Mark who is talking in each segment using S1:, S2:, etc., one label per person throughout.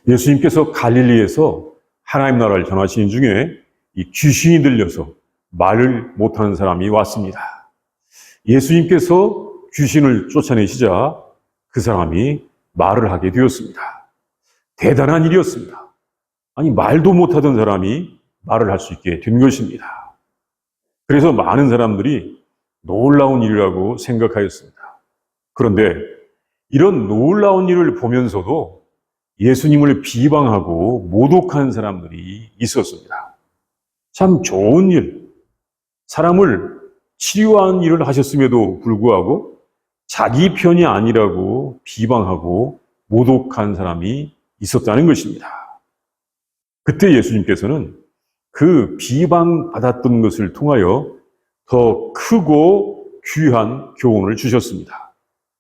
S1: 예수님께서 갈릴리에서 하나님 나라를 전하시는 중에 이 귀신이 들려서 말을 못하는 사람이 왔습니다. 예수님께서 귀신을 쫓아내시자 그 사람이 말을 하게 되었습니다. 대단한 일이었습니다. 아니, 말도 못하던 사람이 말을 할 수 있게 된 것입니다. 그래서 많은 사람들이 놀라운 일이라고 생각하였습니다. 그런데 이런 놀라운 일을 보면서도 예수님을 비방하고 모독하는 사람들이 있었습니다. 참 좋은 일, 사람을 치유하는 일을 하셨음에도 불구하고 자기 편이 아니라고 비방하고 모독한 사람이 있었다는 것입니다. 그때 예수님께서는 그 비방받았던 것을 통하여 더 크고 귀한 교훈을 주셨습니다.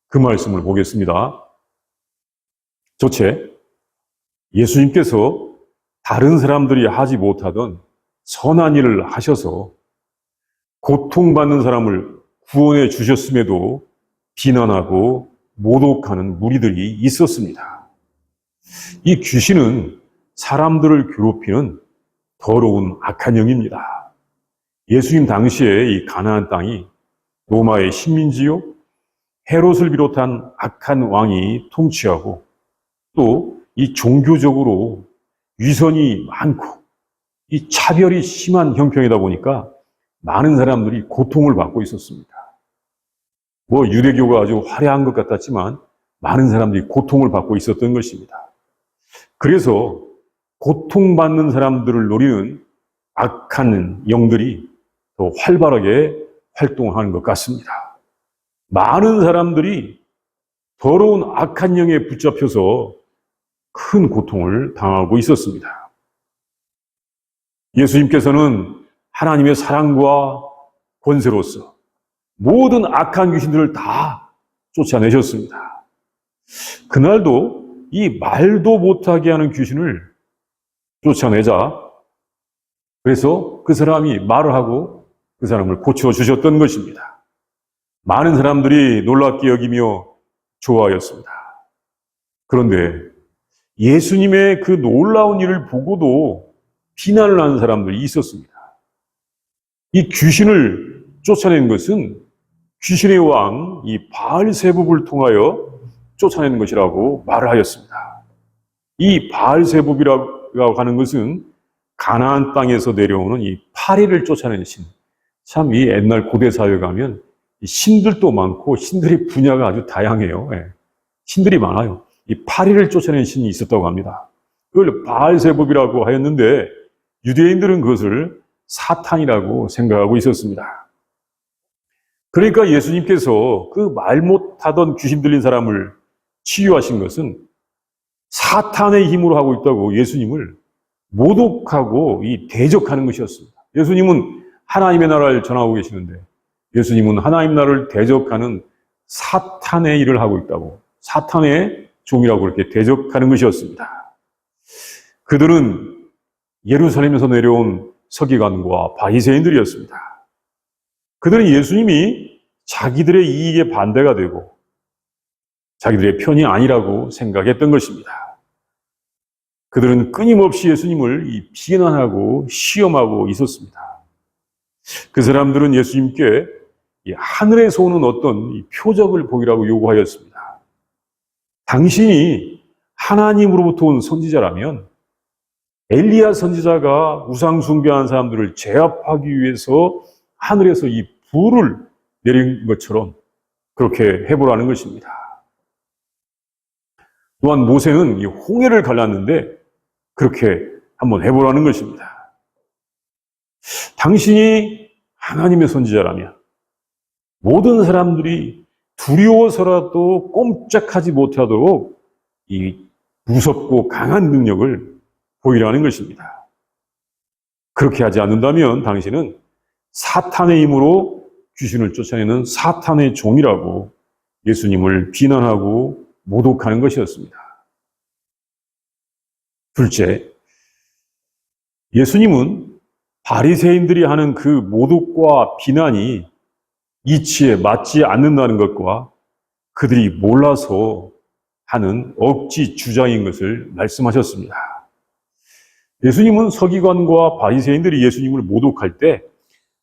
S1: 그 말씀을 보겠습니다. 첫째, 예수님께서 다른 사람들이 하지 못하던 선한 일을 하셔서 고통받는 사람을 구원해 주셨음에도 비난하고 모독하는 무리들이 있었습니다. 이 귀신은 사람들을 괴롭히는 더러운 악한 영입니다. 예수님 당시에 이 가나안 땅이 로마의 식민지요, 헤롯을 비롯한 악한 왕이 통치하고 또 이 종교적으로 위선이 많고 이 차별이 심한 형평이다 보니까 많은 사람들이 고통을 받고 있었습니다. 유대교가 아주 화려한 것 같았지만 많은 사람들이 고통을 받고 있었던 것입니다. 그래서 고통받는 사람들을 노리는 악한 영들이 더 활발하게 활동하는 것 같습니다. 많은 사람들이 더러운 악한 영에 붙잡혀서 큰 고통을 당하고 있었습니다. 예수님께서는 하나님의 사랑과 권세로서 모든 악한 귀신들을 다 쫓아내셨습니다. 그날도 이 말도 못하게 하는 귀신을 쫓아내자 그래서 그 사람이 말을 하고 그 사람을 고쳐주셨던 것입니다. 많은 사람들이 놀랍게 여기며 좋아하였습니다. 그런데 예수님의 그 놀라운 일을 보고도 비난을 하는 사람들이 있었습니다. 이 귀신을 쫓아낸 것은 귀신의 왕, 이 바알세붑을 통하여 쫓아내는 것이라고 말을 하였습니다. 이 바알세붑이라고 하는 것은 가나안 땅에서 내려오는 이 파리를 쫓아내는 신. 참 이 옛날 고대 사회에 가면 신들도 많고 신들의 분야가 아주 다양해요. 신들이 많아요. 이 파리를 쫓아내는 신이 있었다고 합니다. 그걸 바알세붑이라고 하였는데 유대인들은 그것을 사탄이라고 생각하고 있었습니다. 그러니까 예수님께서 그 말 못하던 귀신 들린 사람을 치유하신 것은 사탄의 힘으로 하고 있다고 예수님을 모독하고 이 대적하는 것이었습니다. 예수님은 하나님의 나라를 전하고 계시는데 예수님은 하나님 나라를 대적하는 사탄의 일을 하고 있다고, 사탄의 종이라고 그렇게 대적하는 것이었습니다. 그들은 예루살렘에서 내려온 서기관과 바리새인들이었습니다. 그들은 예수님이 자기들의 이익에 반대가 되고 자기들의 편이 아니라고 생각했던 것입니다. 그들은 끊임없이 예수님을 비난하고 시험하고 있었습니다. 그 사람들은 예수님께 하늘에서 오는 어떤 표적을 보이라고 요구하였습니다. 당신이 하나님으로부터 온 선지자라면 엘리야 선지자가 우상 숭배하는 사람들을 제압하기 위해서 하늘에서 이 불을 내린 것처럼 그렇게 해보라는 것입니다. 또한 모세는 이 홍해를 갈랐는데 그렇게 한번 해보라는 것입니다. 당신이 하나님의 선지자라면 모든 사람들이 두려워서라도 꼼짝하지 못하도록 이 무섭고 강한 능력을 보이라는 것입니다. 그렇게 하지 않는다면 당신은 사탄의 힘으로 귀신을 쫓아내는 사탄의 종이라고 예수님을 비난하고 모독하는 것이었습니다. 둘째, 예수님은 바리새인들이 하는 그 모독과 비난이 이치에 맞지 않는다는 것과 그들이 몰라서 하는 억지 주장인 것을 말씀하셨습니다. 예수님은 서기관과 바리새인들이 예수님을 모독할 때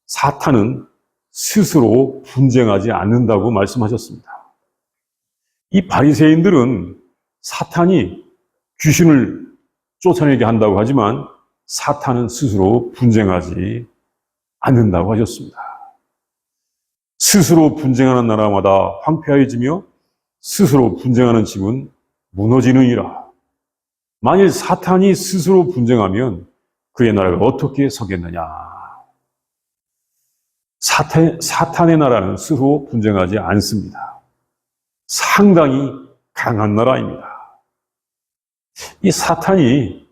S1: 사탄은 스스로 분쟁하지 않는다고 말씀하셨습니다. 이 바리새인들은 사탄이 귀신을 쫓아내게 한다고 하지만 사탄은 스스로 분쟁하지 않는다고 하셨습니다. 스스로 분쟁하는 나라마다 황폐해지며 스스로 분쟁하는 집은 무너지느니라. 만일 사탄이 스스로 분쟁하면 그의 나라가 어떻게 서겠느냐. 사탄의 나라는 스스로 분쟁하지 않습니다. 상당히 강한 나라입니다. 이 사탄이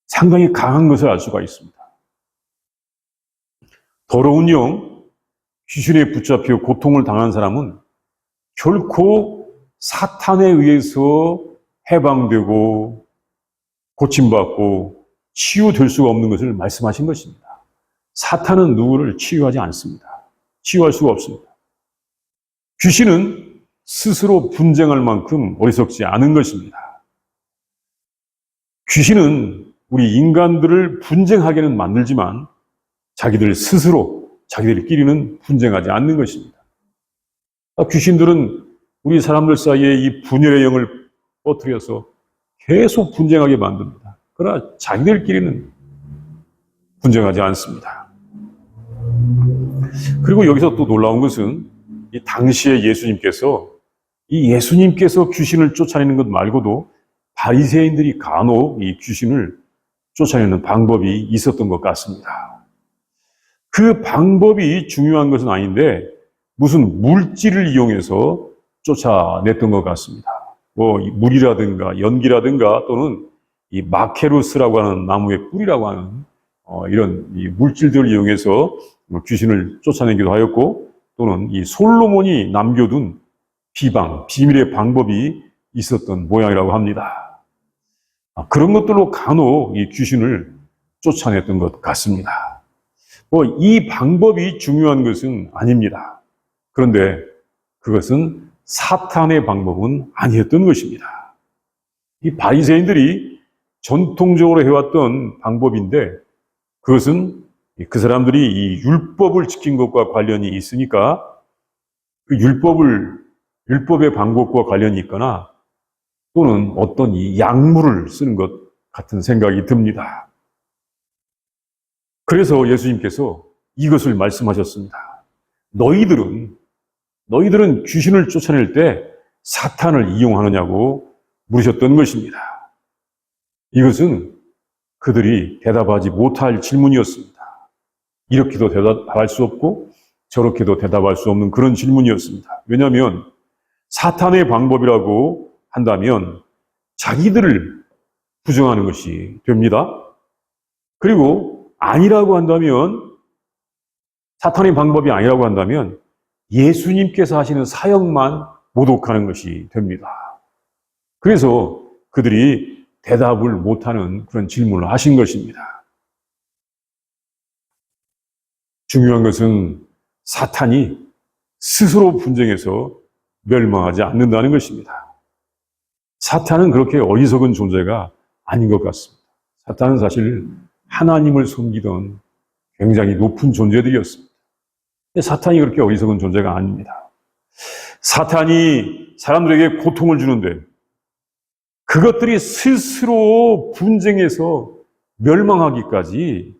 S1: 상당히 강한 것을 알 수가 있습니다. 더러운 영, 귀신에 붙잡혀 고통을 당한 사람은 결코 사탄에 의해서 해방되고 고침받고 치유될 수가 없는 것을 말씀하신 것입니다. 사탄은 누구를 치유하지 않습니다. 치유할 수가 없습니다. 귀신은 스스로 분쟁할 만큼 어리석지 않은 것입니다. 귀신은 우리 인간들을 분쟁하게는 만들지만 자기들 스스로, 자기들끼리는 분쟁하지 않는 것입니다. 귀신들은 우리 사람들 사이에 이 분열의 영을 퍼뜨려서 계속 분쟁하게 만듭니다. 그러나 자기들끼리는 분쟁하지 않습니다. 그리고 여기서 또 놀라운 것은 이 당시에 예수님께서 귀신을 쫓아내는 것 말고도 바리새인들이 간혹 이 귀신을 쫓아내는 방법이 있었던 것 같습니다. 그 방법이 중요한 것은 아닌데 무슨 물질을 이용해서 쫓아냈던 것 같습니다. 물이라든가 연기라든가 또는 이 마케루스라고 하는 나무의 뿌리라고 하는 이런 이 물질들을 이용해서 귀신을 쫓아내기도 하였고, 또는 이 솔로몬이 남겨둔 비밀의 방법이 있었던 모양이라고 합니다. 그런 것들로 간혹 이 귀신을 쫓아냈던 것 같습니다. 이 방법이 중요한 것은 아닙니다. 그런데 그것은 사탄의 방법은 아니었던 것입니다. 이 바리새인들이 전통적으로 해왔던 방법인데 그것은 그 사람들이 이 율법을 지킨 것과 관련이 있으니까 그 율법의 방법과 관련이 있거나 또는 어떤 이 약물을 쓰는 것 같은 생각이 듭니다. 그래서 예수님께서 이것을 말씀하셨습니다. 너희들은 귀신을 쫓아낼 때 사탄을 이용하느냐고 물으셨던 것입니다. 이것은 그들이 대답하지 못할 질문이었습니다. 이렇게도 대답할 수 없고 저렇게도 대답할 수 없는 그런 질문이었습니다. 왜냐하면 사탄의 방법이라고 한다면 자기들을 부정하는 것이 됩니다. 그리고 아니라고 한다면, 사탄의 방법이 아니라고 한다면 예수님께서 하시는 사역만 모독하는 것이 됩니다. 그래서 그들이 대답을 못하는 그런 질문을 하신 것입니다. 중요한 것은 사탄이 스스로 분쟁해서 멸망하지 않는다는 것입니다. 사탄은 그렇게 어리석은 존재가 아닌 것 같습니다. 사탄은 사실 하나님을 섬기던 굉장히 높은 존재들이었습니다. 사탄이 그렇게 어리석은 존재가 아닙니다. 사탄이 사람들에게 고통을 주는데 그것들이 스스로 분쟁해서 멸망하기까지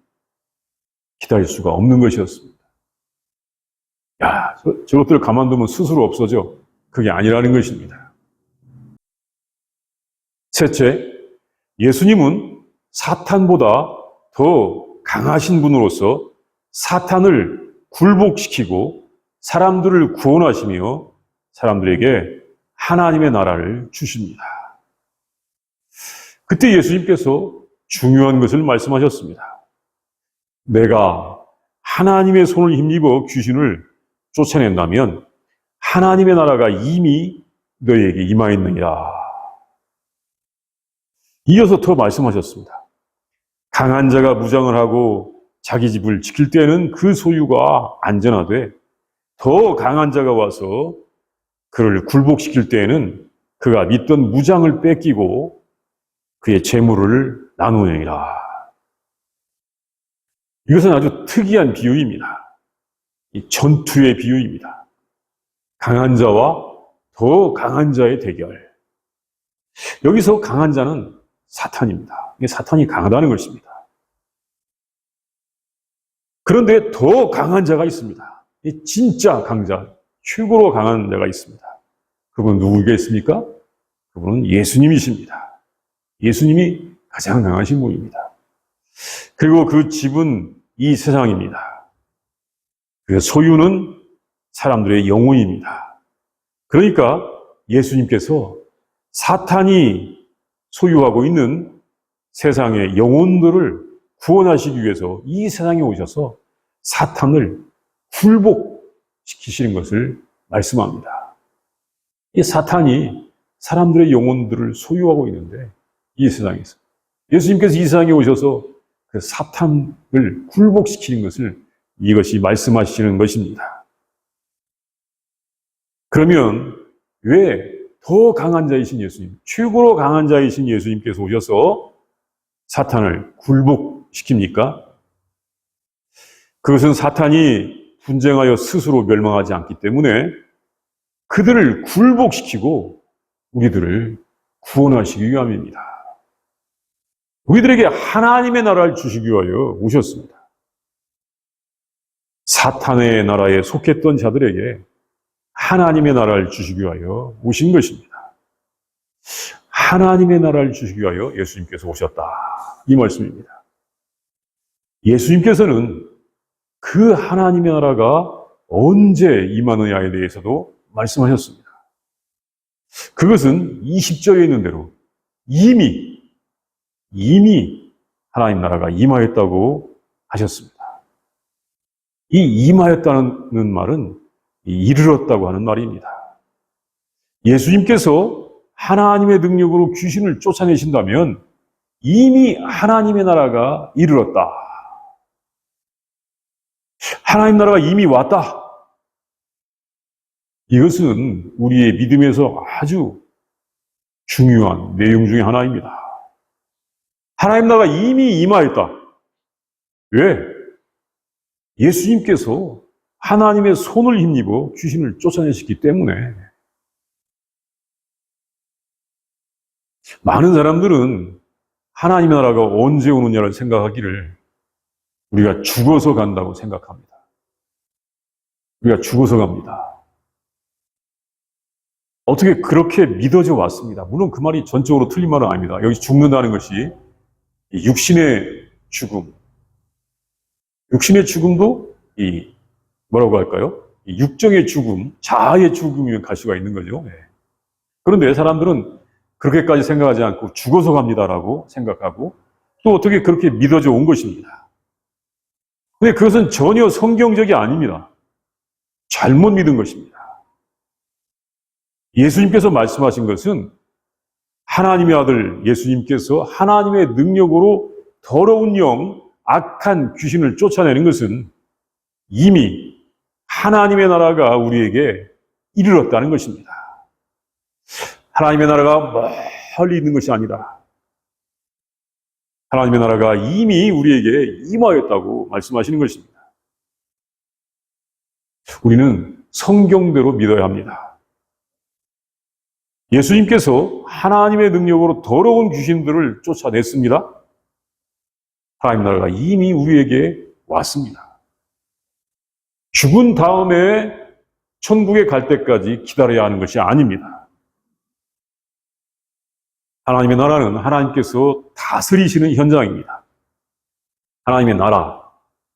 S1: 기다릴 수가 없는 것이었습니다. 저것들을 가만두면 스스로 없어져. 그게 아니라는 것입니다. 셋째, 예수님은 사탄보다 더 강하신 분으로서 사탄을 굴복시키고 사람들을 구원하시며 사람들에게 하나님의 나라를 주십니다. 그때 예수님께서 중요한 것을 말씀하셨습니다. 내가 하나님의 손을 힘입어 귀신을 쫓아낸다면 하나님의 나라가 이미 너희에게 임하였느니라. 이어서 더 말씀하셨습니다. 강한 자가 무장을 하고 자기 집을 지킬 때는 그 소유가 안전하되 더 강한 자가 와서 그를 굴복시킬 때에는 그가 믿던 무장을 뺏기고 그의 재물을 나누느니라. 이것은 아주 특이한 비유입니다. 이 전투의 비유입니다. 강한 자와 더 강한 자의 대결. 여기서 강한 자는 사탄입니다. 사탄이 강하다는 것입니다. 그런데 더 강한 자가 있습니다. 진짜 강자, 최고로 강한 자가 있습니다. 그분은 누구겠습니까? 그분은 예수님이십니다. 예수님이 가장 강하신 분입니다. 그리고 그 집은 이 세상입니다. 그 소유는 사람들의 영혼입니다. 그러니까 예수님께서 사탄이 소유하고 있는 세상의 영혼들을 구원하시기 위해서 이 세상에 오셔서 사탄을 굴복시키시는 것을 말씀합니다. 이 사탄이 사람들의 영혼들을 소유하고 있는데 이 세상에서 예수님께서 이 세상에 오셔서 그 사탄을 굴복시키는 것을 이것이 말씀하시는 것입니다. 그러면 왜 더 강한 자이신 예수님, 최고로 강한 자이신 예수님께서 오셔서 사탄을 굴복시킵니까? 그것은 사탄이 분쟁하여 스스로 멸망하지 않기 때문에 그들을 굴복시키고 우리들을 구원하시기 위함입니다. 우리들에게 하나님의 나라를 주시기 위하여 오셨습니다. 사탄의 나라에 속했던 자들에게 하나님의 나라를 주시기 위하여 오신 것입니다. 하나님의 나라를 주시기 위하여 예수님께서 오셨다. 이 말씀입니다. 예수님께서는 그 하나님의 나라가 언제 임하느냐에 대해서도 말씀하셨습니다. 그것은 20절에 있는 대로 이미 하나님 나라가 임하였다고 하셨습니다. 이 임하였다는 말은 이르렀다고 하는 말입니다. 예수님께서 하나님의 능력으로 귀신을 쫓아내신다면 이미 하나님의 나라가 이르렀다. 하나님 나라가 이미 왔다. 이것은 우리의 믿음에서 아주 중요한 내용 중에 하나입니다. 하나님 나라가 이미 임하였다. 왜? 예수님께서 하나님의 손을 힘입어 귀신을 쫓아내셨기 때문에. 많은 사람들은 하나님의 나라가 언제 오느냐를 생각하기를 우리가 죽어서 간다고 생각합니다. 우리가 죽어서 갑니다. 어떻게 그렇게 믿어져 왔습니다. 물론 그 말이 전적으로 틀린 말은 아닙니다. 여기 죽는다는 것이 육신의 죽음. 육신의 죽음도 뭐라고 할까요? 육정의 죽음, 자아의 죽음이면 갈 수가 있는 거죠. 그런데 사람들은 그렇게까지 생각하지 않고 죽어서 갑니다라고 생각하고 또 어떻게 그렇게 믿어져 온 것입니다. 근데 그것은 전혀 성경적이 아닙니다. 잘못 믿은 것입니다. 예수님께서 말씀하신 것은 하나님의 아들 예수님께서 하나님의 능력으로 더러운 영, 악한 귀신을 쫓아내는 것은 이미 하나님의 나라가 우리에게 이르렀다는 것입니다. 하나님의 나라가 멀리 있는 것이 아니다. 하나님의 나라가 이미 우리에게 임하였다고 말씀하시는 것입니다. 우리는 성경대로 믿어야 합니다. 예수님께서 하나님의 능력으로 더러운 귀신들을 쫓아냈습니다. 하나님 나라가 이미 우리에게 왔습니다. 죽은 다음에 천국에 갈 때까지 기다려야 하는 것이 아닙니다. 하나님의 나라는 하나님께서 다스리시는 현장입니다. 하나님의 나라.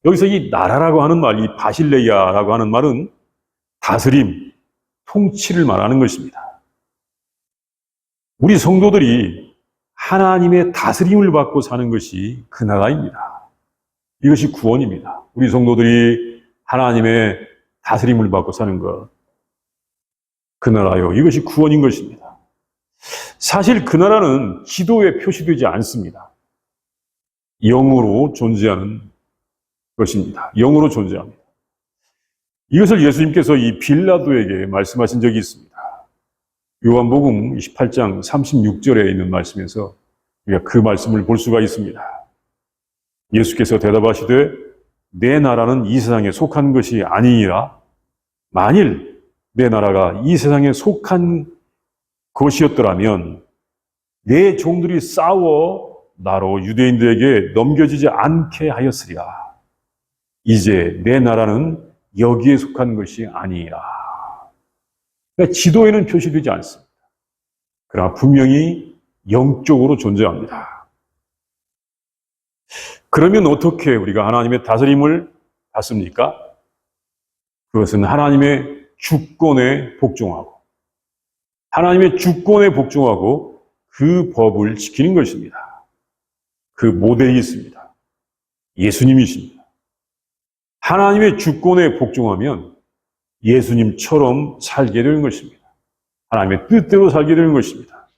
S1: 여기서 이 나라라고 하는 말, 이 바실레이아라고 하는 말은 다스림, 통치를 말하는 것입니다. 우리 성도들이 하나님의 다스림을 받고 사는 것이 그 나라입니다. 이것이 구원입니다. 우리 성도들이 하나님의 다스림을 받고 사는 것, 그 나라요. 이것이 구원인 것입니다. 사실 그 나라는 지도에 표시되지 않습니다. 영으로 존재하는 것입니다. 영으로 존재합니다. 이것을 예수님께서 이 빌라도에게 말씀하신 적이 있습니다. 요한복음 28장 36절에 있는 말씀에서 우리가 그 말씀을 볼 수가 있습니다. 예수께서 대답하시되 내 나라는 이 세상에 속한 것이 아니니라. 만일 내 나라가 이 세상에 속한 것이었더라면 내 종들이 싸워 나로 유대인들에게 넘겨지지 않게 하였으리라. 이제 내 나라는 여기에 속한 것이 아니라. 그러니까 지도에는 표시되지 않습니다. 그러나 분명히 영적으로 존재합니다. 그러면 어떻게 우리가 하나님의 다스림을 받습니까? 그것은 하나님의 주권에 복종하고 하나님의 주권에 복종하고 그 법을 지키는 것입니다. 그 모델이 있습니다. 예수님이십니다. 하나님의 주권에 복종하면 예수님처럼 살게 되는 것입니다. 하나님의 뜻대로 살게 되는 것입니다.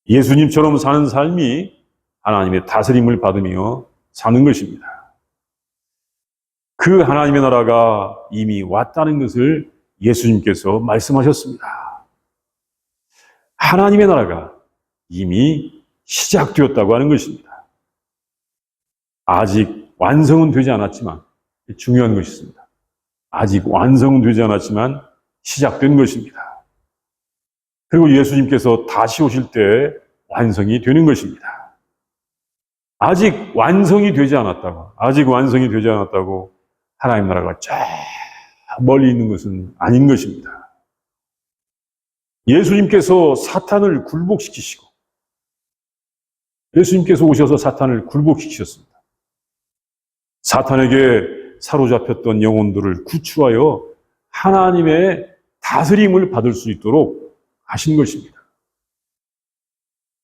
S1: 예수님처럼 사는 삶이 하나님의 다스림을 받으며 사는 것입니다. 그 하나님의 나라가 이미 왔다는 것을 예수님께서 말씀하셨습니다. 하나님의 나라가 이미 시작되었다고 하는 것입니다. 아직 완성은 되지 않았지만 중요한 것이 있습니다. 아직 완성은 되지 않았지만 시작된 것입니다. 그리고 예수님께서 다시 오실 때 완성이 되는 것입니다. 아직 완성이 되지 않았다고 하나님 나라가 저 멀리 있는 것은 아닌 것입니다. 예수님께서 사탄을 굴복시키시고 예수님께서 오셔서 사탄을 굴복시키셨습니다. 사탄에게 사로잡혔던 영혼들을 구출하여 하나님의 다스림을 받을 수 있도록 하신 것입니다.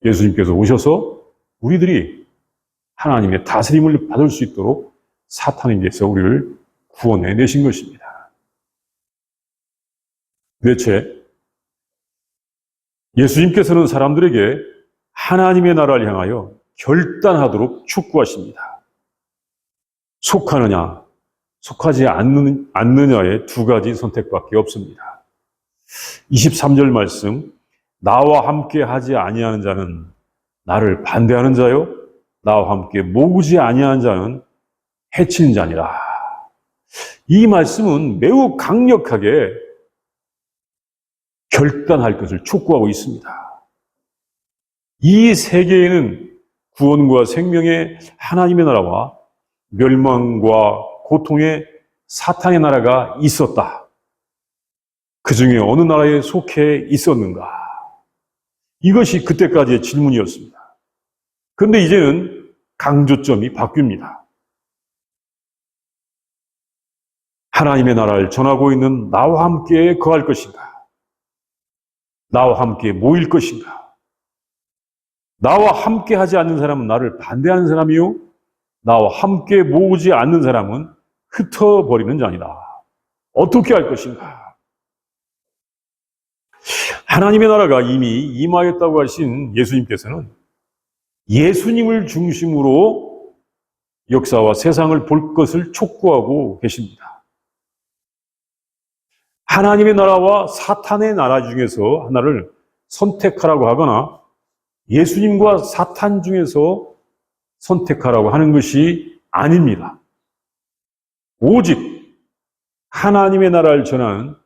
S1: 예수님께서 오셔서 우리들이 하나님의 다스림을 받을 수 있도록 사탄에게서 우리를 구원해 내신 것입니다. 넷째, 예수님께서는 사람들에게 하나님의 나라를 향하여 결단하도록 촉구하십니다. 속하느냐, 속하지 않느냐의 두 가지 선택밖에 없습니다. 23절 말씀, 나와 함께 하지 아니하는 자는 나를 반대하는 자요, 나와 함께 모으지 아니하는 자는 해치는 자니라. 이 말씀은 매우 강력하게 결단할 것을 촉구하고 있습니다. 이 세계에는 구원과 생명의 하나님의 나라와 멸망과 고통의 사탄의 나라가 있었다. 그 중에 어느 나라에 속해 있었는가? 이것이 그때까지의 질문이었습니다. 그런데 이제는 강조점이 바뀝니다. 하나님의 나라를 전하고 있는 나와 함께 거할 것인가? 나와 함께 모일 것인가? 나와 함께 하지 않는 사람은 나를 반대하는 사람이요, 나와 함께 모으지 않는 사람은 흩어버리는 자니다. 어떻게 할 것인가? 하나님의 나라가 이미 임하였다고 하신 예수님께서는 예수님을 중심으로 역사와 세상을 볼 것을 촉구하고 계십니다. 하나님의 나라와 사탄의 나라 중에서 하나를 선택하라고 하거나 예수님과 사탄 중에서 선택하라고 하는 것이 아닙니다. 오직 하나님의 나라를 전하는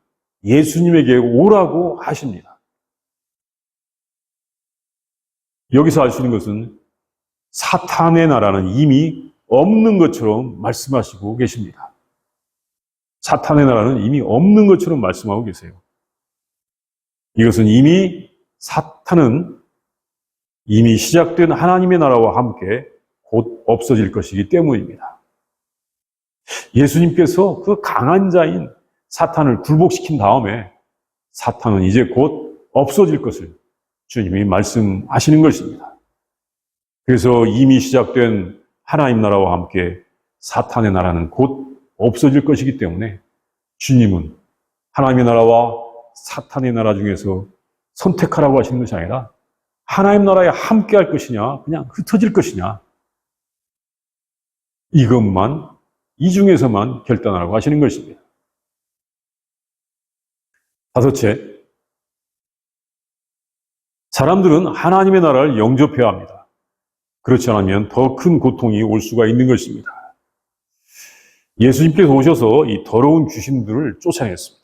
S1: 예수님에게 오라고 하십니다. 여기서 알 수 있는 것은 사탄의 나라는 이미 없는 것처럼 말씀하시고 계십니다. 사탄의 나라는 이미 없는 것처럼 말씀하고 계세요. 이것은 사탄은 이미 시작된 하나님의 나라와 함께 곧 없어질 것이기 때문입니다. 예수님께서 그 강한 자인 사탄을 굴복시킨 다음에 사탄은 이제 곧 없어질 것을 주님이 말씀하시는 것입니다. 그래서 이미 시작된 하나님 나라와 함께 사탄의 나라는 곧 없어질 것이기 때문에 주님은 하나님의 나라와 사탄의 나라 중에서 선택하라고 하시는 것이 아니라 하나님 나라에 함께 할 것이냐, 그냥 흩어질 것이냐, 이 중에서만 결단하라고 하시는 것입니다. 다섯째, 사람들은 하나님의 나라를 영접해야 합니다. 그렇지 않으면 더 큰 고통이 올 수가 있는 것입니다. 예수님께서 오셔서 이 더러운 귀신들을 쫓아냈습니다.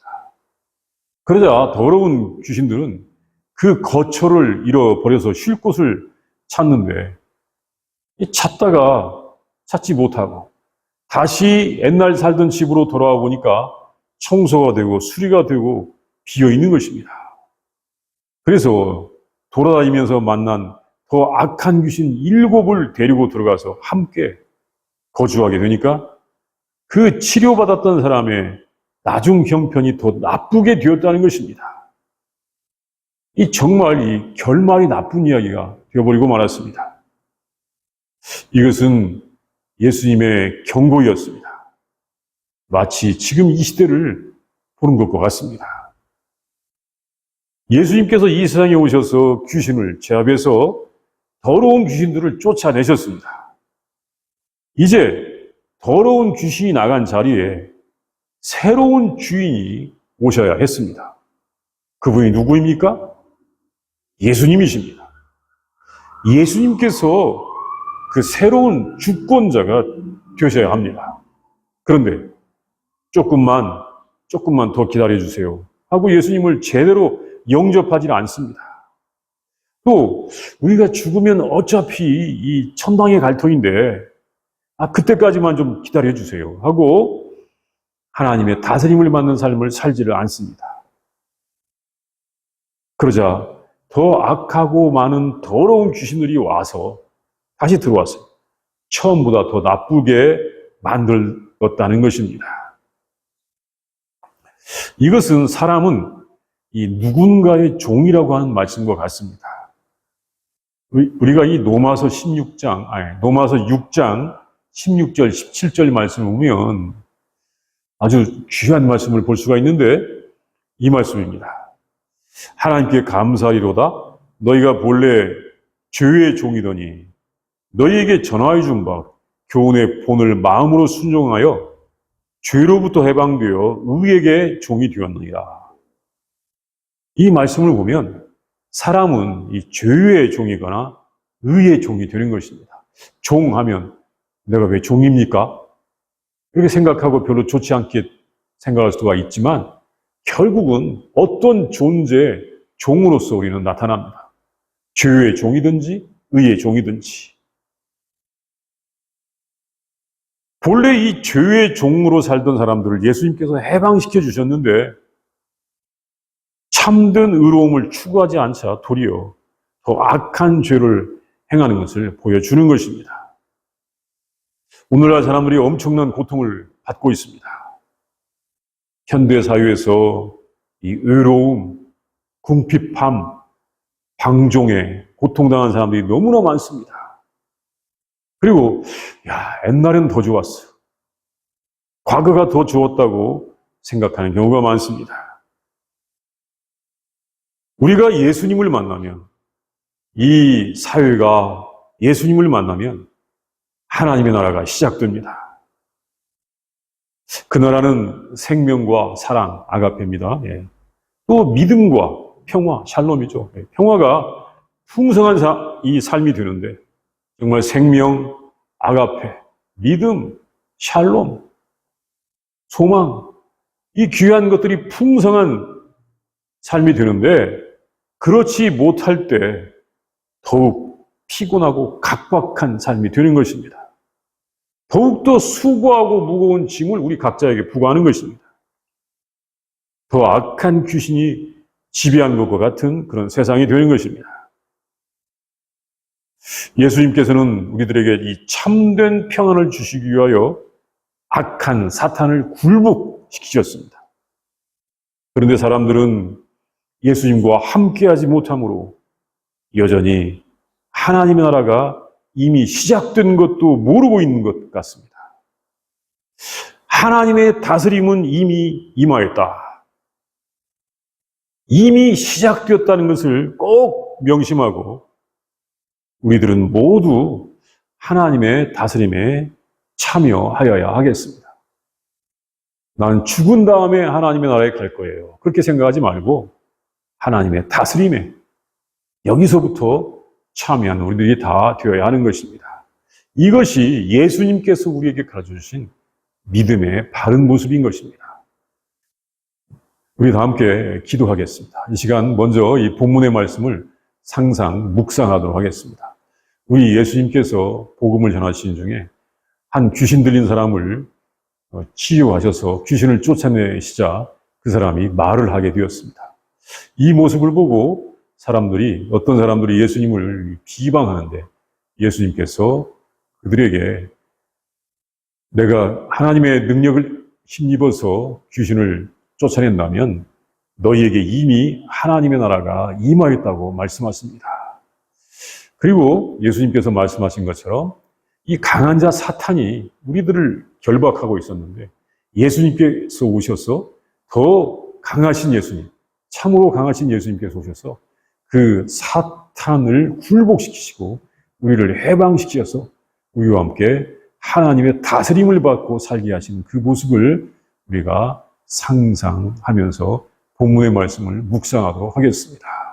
S1: 그러자 더러운 귀신들은 그 거처를 잃어버려서 쉴 곳을 찾는데 찾다가 찾지 못하고 다시 옛날 살던 집으로 돌아와 보니까 청소가 되고 수리가 되고 비어 있는 것입니다. 그래서 돌아다니면서 만난 더 악한 귀신 7을 데리고 들어가서 함께 거주하게 되니까 그 치료받았던 사람의 나중 형편이 더 나쁘게 되었다는 것입니다. 정말 이 결말이 나쁜 이야기가 되어버리고 말았습니다. 이것은 예수님의 경고였습니다. 마치 지금 이 시대를 보는 것과 같습니다. 예수님께서 이 세상에 오셔서 귀신을 제압해서 더러운 귀신들을 쫓아내셨습니다. 이제 더러운 귀신이 나간 자리에 새로운 주인이 오셔야 했습니다. 그분이 누구입니까? 예수님이십니다. 예수님께서 그 새로운 주권자가 되셔야 합니다. 그런데 조금만 더 기다려주세요 하고 예수님을 제대로 영접하지 않습니다. 또 우리가 죽으면 어차피 이 천당에 갈 터인데 그때까지만 좀 기다려주세요 하고 하나님의 다스림을 받는 삶을 살지를 않습니다. 그러자 더 악하고 많은 더러운 귀신들이 와서 다시 들어왔어요. 처음보다 더 나쁘게 만들었다는 것입니다. 이것은 사람은 이 누군가의 종이라고 하는 말씀과 같습니다. 우리가 이 로마서 6장 16절, 17절 말씀을 보면 아주 귀한 말씀을 볼 수가 있는데 이 말씀입니다. 하나님께 감사하리로다. 너희가 본래 죄의 종이더니 너희에게 전하여 준 바 교훈의 본을 마음으로 순종하여 죄로부터 해방되어 의에게 종이 되었느니라. 이 말씀을 보면 사람은 이 죄의 종이거나 의의 종이 되는 것입니다. 종하면 내가 왜 종입니까? 이렇게 생각하고 별로 좋지 않게 생각할 수가 있지만 결국은 어떤 존재의 종으로서 우리는 나타납니다. 죄의 종이든지 의의 종이든지. 본래 이 죄의 종으로 살던 사람들을 예수님께서 해방시켜 주셨는데 참된 의로움을 추구하지 않자 도리어 더 악한 죄를 행하는 것을 보여주는 것입니다. 오늘날 사람들이 엄청난 고통을 받고 있습니다. 현대 사회에서 이 의로움, 궁핍함, 방종에 고통당한 사람들이 너무나 많습니다. 그리고 옛날엔 더 좋았어. 과거가 더 좋았다고 생각하는 경우가 많습니다. 우리가 예수님을 만나면, 이 사회가 예수님을 만나면 하나님의 나라가 시작됩니다. 그 나라는 생명과 사랑, 아가페입니다. 또 믿음과 평화, 샬롬이죠. 평화가 풍성한 이 삶이 되는데 정말 생명, 아가페, 믿음, 샬롬, 소망, 이 귀한 것들이 풍성한 삶이 되는데 그렇지 못할 때 더욱 피곤하고 각박한 삶이 되는 것입니다. 더욱더 수고하고 무거운 짐을 우리 각자에게 부과하는 것입니다. 더 악한 귀신이 지배한 것과 같은 그런 세상이 되는 것입니다. 예수님께서는 우리들에게 이 참된 평안을 주시기 위하여 악한 사탄을 굴복시키셨습니다. 그런데 사람들은 예수님과 함께하지 못함으로 여전히 하나님의 나라가 이미 시작된 것도 모르고 있는 것 같습니다. 하나님의 다스림은 이미 임하였다. 이미 시작되었다는 것을 꼭 명심하고 우리들은 모두 하나님의 다스림에 참여하여야 하겠습니다. 나는 죽은 다음에 하나님의 나라에 갈 거예요. 그렇게 생각하지 말고 하나님의 다스림에 여기서부터 참여하는 우리들이 다 되어야 하는 것입니다. 이것이 예수님께서 우리에게 가르쳐주신 믿음의 바른 모습인 것입니다. 우리 다 함께 기도하겠습니다. 이 시간 먼저 이 본문의 말씀을 묵상하도록 하겠습니다. 우리 예수님께서 복음을 전하시는 중에 한 귀신 들린 사람을 치유하셔서 귀신을 쫓아내시자 그 사람이 말을 하게 되었습니다. 이 모습을 보고 어떤 사람들이 예수님을 비방하는데 예수님께서 그들에게 내가 하나님의 능력을 힘입어서 귀신을 쫓아낸다면 너희에게 이미 하나님의 나라가 임하였다고 말씀하십니다. 그리고 예수님께서 말씀하신 것처럼 이 강한 자 사탄이 우리들을 결박하고 있었는데 예수님께서 오셔서 더 강하신 예수님, 참으로 강하신 예수님께서 오셔서 그 사탄을 굴복시키시고 우리를 해방시키셔서 우리와 함께 하나님의 다스림을 받고 살게 하시는 그 모습을 우리가 상상하면서 본문의 말씀을 묵상하도록 하겠습니다.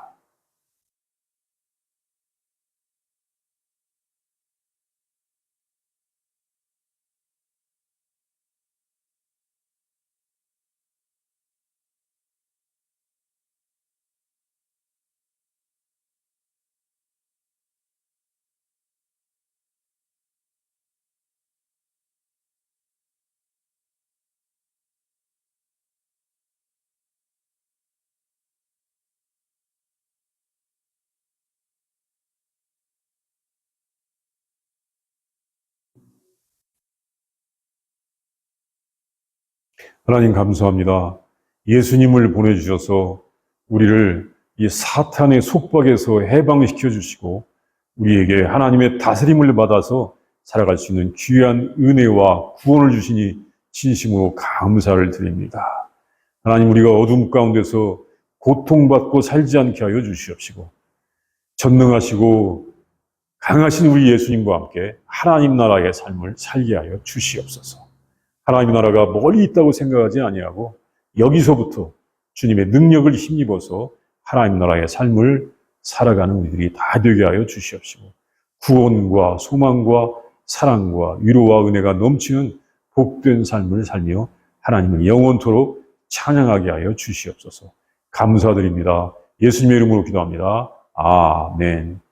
S1: 하나님 감사합니다. 예수님을 보내주셔서 우리를 이 사탄의 속박에서 해방시켜 주시고 우리에게 하나님의 다스림을 받아서 살아갈 수 있는 귀한 은혜와 구원을 주시니 진심으로 감사를 드립니다. 하나님, 우리가 어둠 가운데서 고통받고 살지 않게 하여 주시옵시고 전능하시고 강하신 우리 예수님과 함께 하나님 나라의 삶을 살게 하여 주시옵소서. 하나님의 나라가 멀리 있다고 생각하지 아니하고 여기서부터 주님의 능력을 힘입어서 하나님 나라의 삶을 살아가는 우리들이 다 되게 하여 주시옵시고 구원과 소망과 사랑과 위로와 은혜가 넘치는 복된 삶을 살며 하나님을 영원토록 찬양하게 하여 주시옵소서. 감사드립니다. 예수님의 이름으로 기도합니다. 아멘.